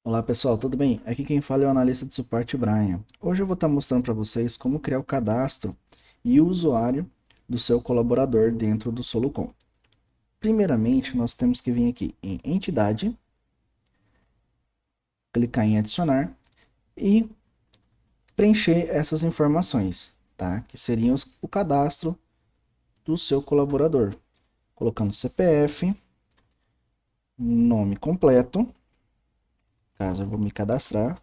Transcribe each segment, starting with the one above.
Olá pessoal, tudo bem? Aqui quem fala é o analista de suporte Brian. Hoje eu vou estar mostrando para vocês como criar o cadastro e o usuário do seu colaborador dentro do Solucon. Primeiramente, nós temos que vir aqui em Entidade, clicar em Adicionar e preencher essas informações, tá? Que seriam o cadastro do seu colaborador, colocando CPF, nome completo, caso eu vou me cadastrar,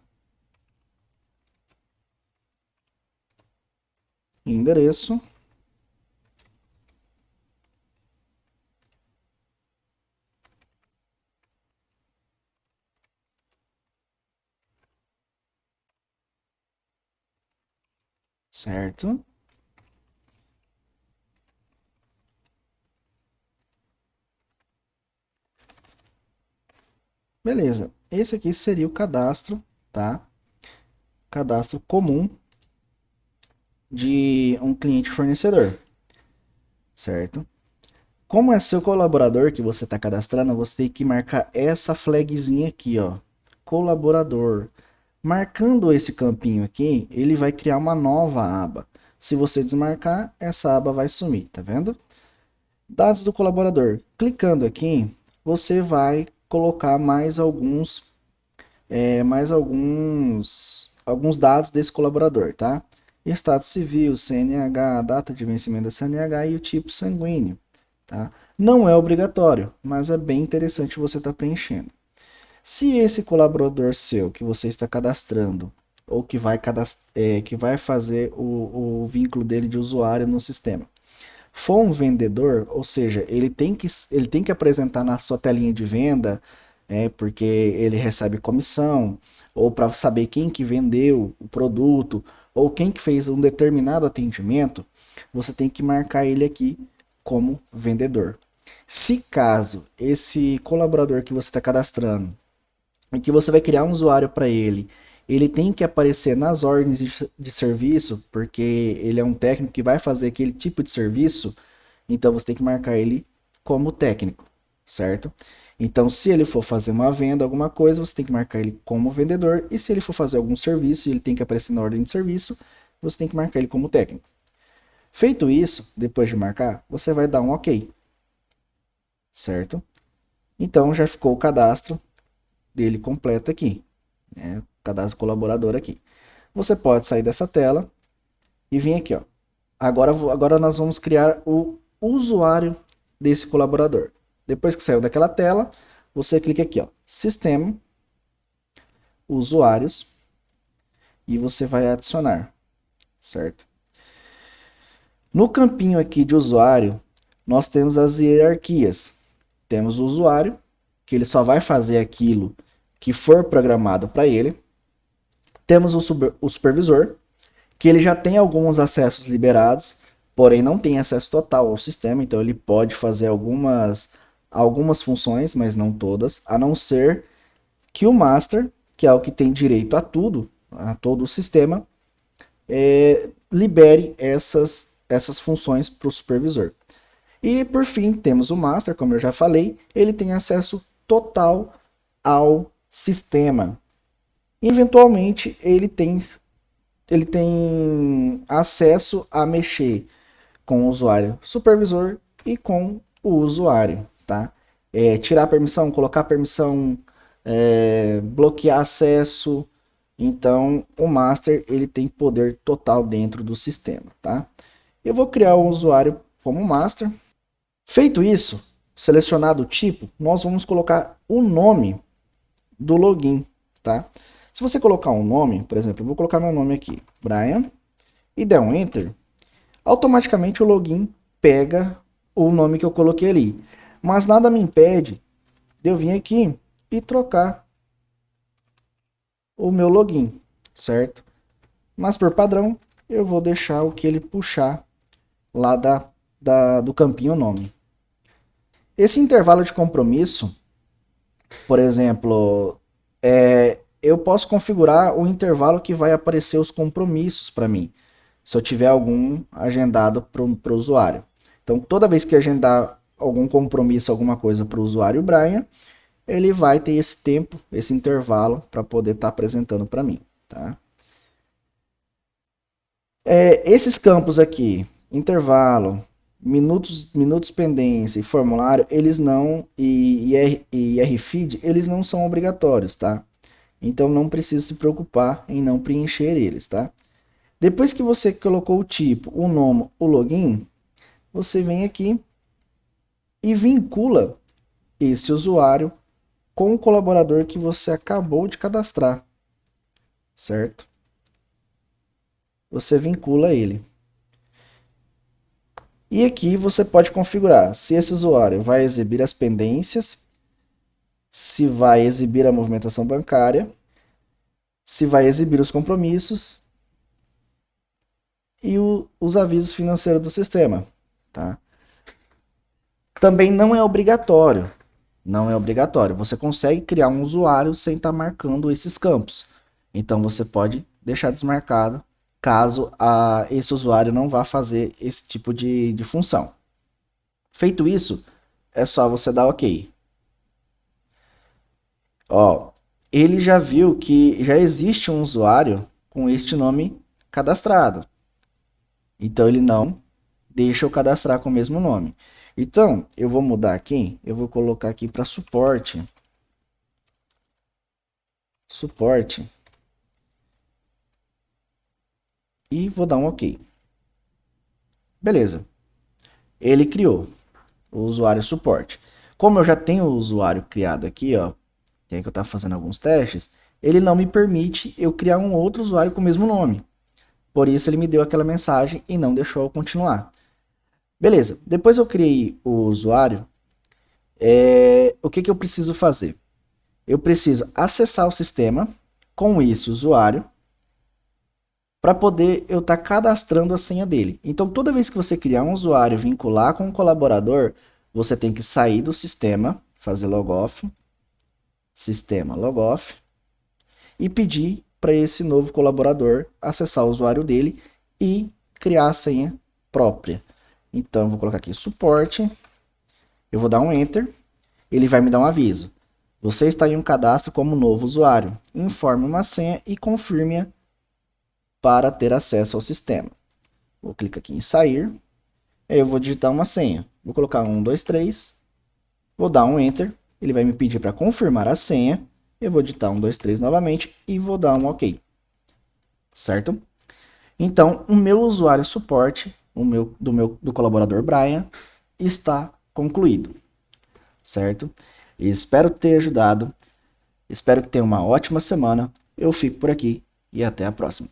endereço, certo? Beleza, esse aqui seria o cadastro, tá? Cadastro comum de um cliente fornecedor, certo? Como é seu colaborador que você está cadastrando, você tem que marcar essa flagzinha aqui, ó, colaborador. Marcando esse campinho aqui, ele vai criar uma nova aba. Se você desmarcar, essa aba vai sumir, tá vendo? Dados do colaborador. Clicando aqui, você vai colocar alguns dados desse colaborador, tá? Estado civil, CNH, data de vencimento da CNH e o tipo sanguíneo, tá? Não é obrigatório, mas é bem interessante você estar preenchendo. Se esse colaborador seu que você está cadastrando ou que vai fazer o vínculo dele de usuário no sistema for um vendedor, ou seja, ele tem que apresentar na sua telinha de venda, porque ele recebe comissão, ou para saber quem que vendeu o produto, ou quem que fez um determinado atendimento, você tem que marcar ele aqui como vendedor. Se caso esse colaborador que você está cadastrando e que você vai criar um usuário para ele, ele tem que aparecer nas ordens de serviço, porque ele é um técnico que vai fazer aquele tipo de serviço, então você tem que marcar ele como técnico, certo? Então, se ele for fazer uma venda, alguma coisa, você tem que marcar ele como vendedor, e se ele for fazer algum serviço e ele tem que aparecer na ordem de serviço, você tem que marcar ele como técnico. Feito isso, depois de marcar, você vai dar um OK, certo? Então já ficou o cadastro dele completo aqui, né? Cadastro colaborador aqui. Você pode sair dessa tela e vir aqui, ó. Agora nós vamos criar o usuário desse colaborador. Depois que saiu daquela tela, você clica aqui, ó, Sistema, Usuários, e você vai adicionar, certo? No campinho aqui de usuário, nós temos as hierarquias. Temos o usuário, que ele só vai fazer aquilo que for programado para ele. Temos o supervisor, que ele já tem alguns acessos liberados, porém não tem acesso total ao sistema, então ele pode fazer algumas funções, mas não todas, a não ser que o master, que é o que tem direito a tudo, a todo o sistema, libere essas funções para o supervisor. E por fim, temos o master, como eu já falei, ele tem acesso total ao sistema. Eventualmente, ele tem acesso a mexer com o usuário supervisor e com o usuário, tá? Tirar permissão, colocar permissão, bloquear acesso. Então, o master ele tem poder total dentro do sistema, tá? Eu vou criar um usuário como master. Feito isso, selecionado o tipo, nós vamos colocar o nome do login, tá? Se você colocar um nome, por exemplo, eu vou colocar meu nome aqui, Brian, e der um Enter, automaticamente o login pega o nome que eu coloquei ali. Mas nada me impede de eu vir aqui e trocar o meu login, certo? Mas por padrão, eu vou deixar o que ele puxar lá do campinho nome. Esse intervalo de compromisso, por exemplo, eu posso configurar o intervalo que vai aparecer os compromissos para mim, se eu tiver algum agendado para o usuário. Então, toda vez que agendar algum compromisso, alguma coisa para o usuário Brian, ele vai ter esse tempo, esse intervalo para poder estar apresentando para mim. Tá? Esses campos aqui, intervalo, minutos pendência e formulário, eles não, e RFeed, eles não são obrigatórios, tá? Então não precisa se preocupar em não preencher eles, tá? Depois que você colocou o tipo, o nome, o login, você vem aqui e vincula esse usuário com o colaborador que você acabou de cadastrar, certo? Você vincula ele. E aqui você pode configurar se esse usuário vai exibir as pendências, se vai exibir a movimentação bancária, se vai exibir os compromissos e os avisos financeiros do sistema. Tá? Também não é obrigatório. Não é obrigatório. Você consegue criar um usuário sem estar marcando esses campos. Então você pode deixar desmarcado caso esse usuário não vá fazer esse tipo de função. Feito isso, é só você dar OK. Ó, ele já viu que já existe um usuário com este nome cadastrado. Então ele não deixa eu cadastrar com o mesmo nome. Então, eu vou mudar aqui, eu vou colocar aqui para suporte. Suporte. E vou dar um OK. Beleza. Ele criou o usuário suporte. Como eu já tenho o usuário criado aqui, ó, tem que eu estar fazendo alguns testes, ele não me permite eu criar um outro usuário com o mesmo nome. Por isso ele me deu aquela mensagem e não deixou eu continuar. Beleza, depois eu criei o usuário, o que eu preciso fazer? Eu preciso acessar o sistema com esse usuário para poder eu estar cadastrando a senha dele. Então, toda vez que você criar um usuário e vincular com um colaborador, você tem que sair do sistema, fazer logoff, sistema logoff, e pedir para esse novo colaborador acessar o usuário dele e criar a senha própria. Então, eu vou colocar aqui suporte, eu vou dar um Enter, ele vai me dar um aviso. Você está em um cadastro como novo usuário. Informe uma senha e confirme-a para ter acesso ao sistema. Vou clicar aqui em sair, aí eu vou digitar uma senha. Vou colocar 123, vou dar um Enter, ele vai me pedir para confirmar a senha, eu vou digitar 123 novamente e vou dar um OK. Certo? Então, o meu usuário suporte, do colaborador Brian, está concluído. Certo? Espero ter ajudado. Espero que tenha uma ótima semana. Eu fico por aqui e até a próxima.